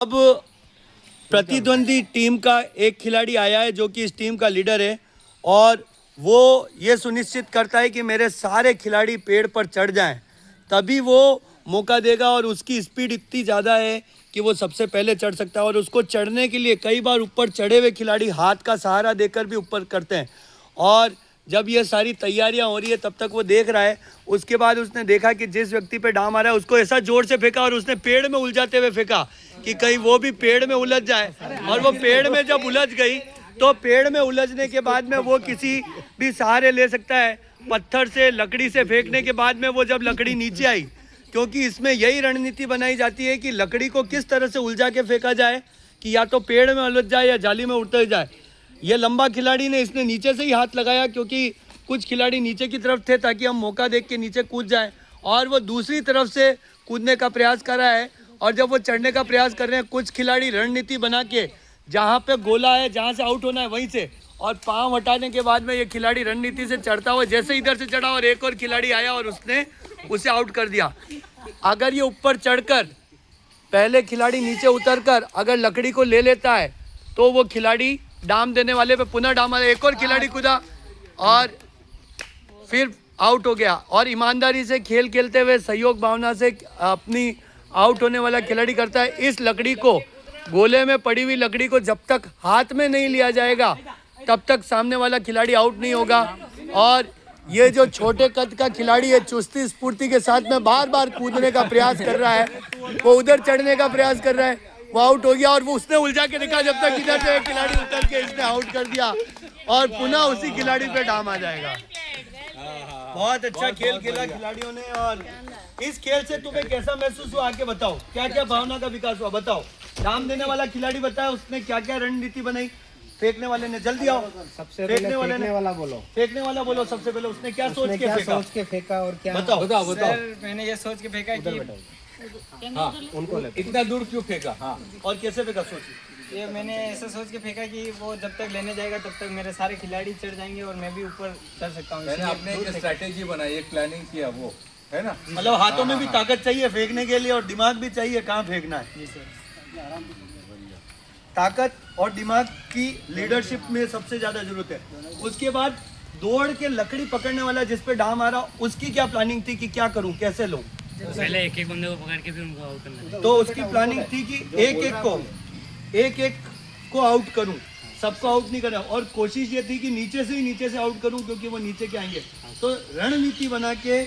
अब प्रतिद्वंदी टीम का एक खिलाड़ी आया है जो कि इस टीम का लीडर है और वो ये सुनिश्चित करता है कि मेरे सारे खिलाड़ी पेड़ पर चढ़ जाएं, तभी वो मौका देगा। और उसकी स्पीड इतनी ज़्यादा है कि वो सबसे पहले चढ़ सकता है। और उसको चढ़ने के लिए कई बार ऊपर चढ़े हुए खिलाड़ी हाथ का सहारा देकर भी ऊपर करते हैं। और जब ये सारी तैयारियां हो रही है तब तक वो देख रहा है। उसके बाद उसने देखा कि जिस व्यक्ति पे डाम आ रहा है उसको ऐसा जोर से फेंका और उसने पेड़ में उलझाते हुए फेंका कि कहीं वो भी पेड़ में उलझ जाए। और वो पेड़ में जब उलझ गई तो पेड़ में उलझने के बाद में वो किसी भी सहारे ले सकता है। पत्थर से, लकड़ी से फेंकने के बाद में वो जब लकड़ी नीचे आई, क्योंकि इसमें यही रणनीति बनाई जाती है कि लकड़ी को किस तरह से उलझा के फेंका जाए कि या तो पेड़ में उलझ जाए या जाली में उतर जाए। ये लंबा खिलाड़ी ने इसने नीचे से ही हाथ लगाया, क्योंकि कुछ खिलाड़ी नीचे की तरफ थे ताकि हम मौका देख के नीचे कूद जाएं, और वो दूसरी तरफ से कूदने का प्रयास कर रहा है। और जब वो चढ़ने का प्रयास कर रहे हैं, कुछ खिलाड़ी रणनीति बना के जहाँ पे गोला है, जहाँ से आउट होना है वहीं से, और पाँव हटाने के बाद में ये खिलाड़ी रणनीति से चढ़ता हुआ जैसे इधर से चढ़ा और एक और खिलाड़ी आया और उसने उसे आउट कर दिया। अगर ये ऊपर चढ़कर पहले खिलाड़ी नीचे उतरकर अगर लकड़ी को ले लेता है तो वो खिलाड़ी डाम देने वाले पे पुनः डाम, एक और खिलाड़ी कूदा और फिर आउट हो गया। और ईमानदारी से खेल खेलते हुए सहयोग भावना से अपनी आउट होने वाला खिलाड़ी करता है। इस लकड़ी को, गोले में पड़ी हुई लकड़ी को जब तक हाथ में नहीं लिया जाएगा तब तक सामने वाला खिलाड़ी आउट नहीं होगा। और ये जो छोटे कद का खिलाड़ी है, चुस्ती स्फूर्ति के साथ में बार बार कूदने का प्रयास कर रहा है, वो उधर चढ़ने का प्रयास कर रहा है, वो आउट हो गया। और वो उसने उलझा के देखा, जब तक इधर से एक खिलाड़ी उतर के इसने आउट कर दिया और पुनः उसी खिलाड़ी पे डाम आ जाएगा। बहुत अच्छा खेल खेला खिलाड़ियों ने। और इस खेल से तुम्हें कैसा महसूस हुआ, आके बताओ, क्या क्या भावना का विकास हुआ, बताओ। डाम देने वाला खिलाड़ी बताया उसने क्या क्या रणनीति बनाई, फेंकने वाले ने, जल्दी आओ, सबसे पहले फेंकने वाला बोलो। फेंकने वाला बोलो। सबसे पहले उसने क्या सोच के फेंका और क्या बताओ बताओ। सर, मैंने ये सोच के फेंका कि उनको इतना दूर क्यों फेंका? हाँ, और कैसे फेंका सोचिए। ये मैंने ऐसा सोच के फेंका कि वो जब तक लेने जाएगा तब तक मेरे सारे खिलाड़ी चढ़ जाएंगे और मैं भी ऊपर चढ़ सकता हूँ। मैंने अपने एक स्ट्रैटेजी बनाई, एक प्लानिंग किया, वो है ना। मतलब हाथों में भी ताकत चाहिए फेंकने के लिए और दिमाग भी चाहिए कहाँ फेंकना है। जी सर। ताकत और दिमाग की लीडरशिप में सबसे ज्यादा जरूरत है। उसके बाद दौड़ के लकड़ी पकड़ने वाला जिस पे डाम आ रहा, उसकी क्या प्लानिंग थी कि क्या करूं, कैसे लूं? पहले एक एक बंदे को पकड़ के फिर उनको आउट करना। तो उसकी प्लानिंग थी कि एक एक को आउट करूं, सबको आउट नहीं करना। और कोशिश ये थी कि नीचे से आउट करूं, क्योंकि वो नीचे के आएंगे। तो रणनीति बना के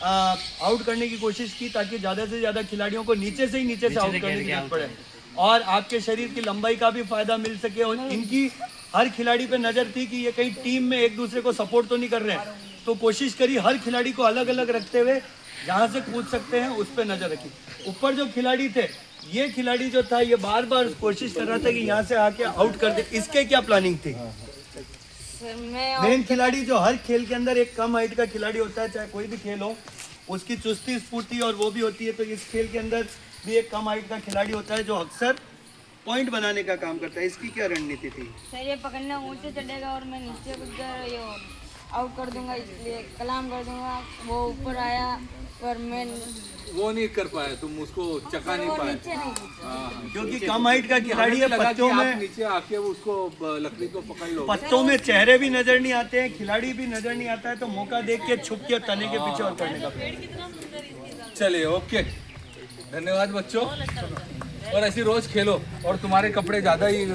आउट करने की कोशिश की ताकि ज़्यादा से ज़्यादा खिलाड़ियों को नीचे से आउट करने की जरूरत पड़े और आपके शरीर की लंबाई का भी फायदा मिल सके। और इनकी हर खिलाड़ी पे नज़र थी कि ये कहीं टीम में एक दूसरे को सपोर्ट तो नहीं कर रहे हैं, तो कोशिश करी हर खिलाड़ी को अलग अलग रखते हुए जहाँ से कूद सकते हैं उस पर नज़र रखी। ऊपर जो खिलाड़ी थे, ये खिलाड़ी जो था ये बार बार कोशिश कर रहा था कि यहाँ से आके आउट कर दे। इसके क्या प्लानिंग थी? मेन खिलाड़ी जो हर खेल के अंदर एक कम हाइट का खिलाड़ी होता है, चाहे कोई भी खेल हो, उसकी चुस्ती स्फूर्ति और वो भी होती है। तो इस खेल के अंदर भी एक कम हाइट का खिलाड़ी होता है जो अक्सर पॉइंट बनाने का काम करता है। इसकी क्या रणनीति थी? सर, ये पकड़ना ऊंचे चढ़ेगा और मैं नीचे कूद कर ये आउट कर दूंगा, इसलिए कलाम कर दूंगा। वो ऊपर आया पर मैं वो नहीं कर पाया, तुम उसको चका नहीं पाए। नीचे नहीं। क्योंकि कम हाइट का खिलाड़ी है, पत्तों में नीचे आके वो उसको लकड़ी को पकड़ लो। पत्तों में चेहरे भी नजर नहीं आते हैं, खिलाड़ी भी नजर नहीं आता है, तो मौका देख के छुप के तने के पीछे और करने का। चलिए, ओके, धन्यवाद बच्चों। और ऐसे रोज खेलो और तुम्हारे कपड़े ज्यादा ही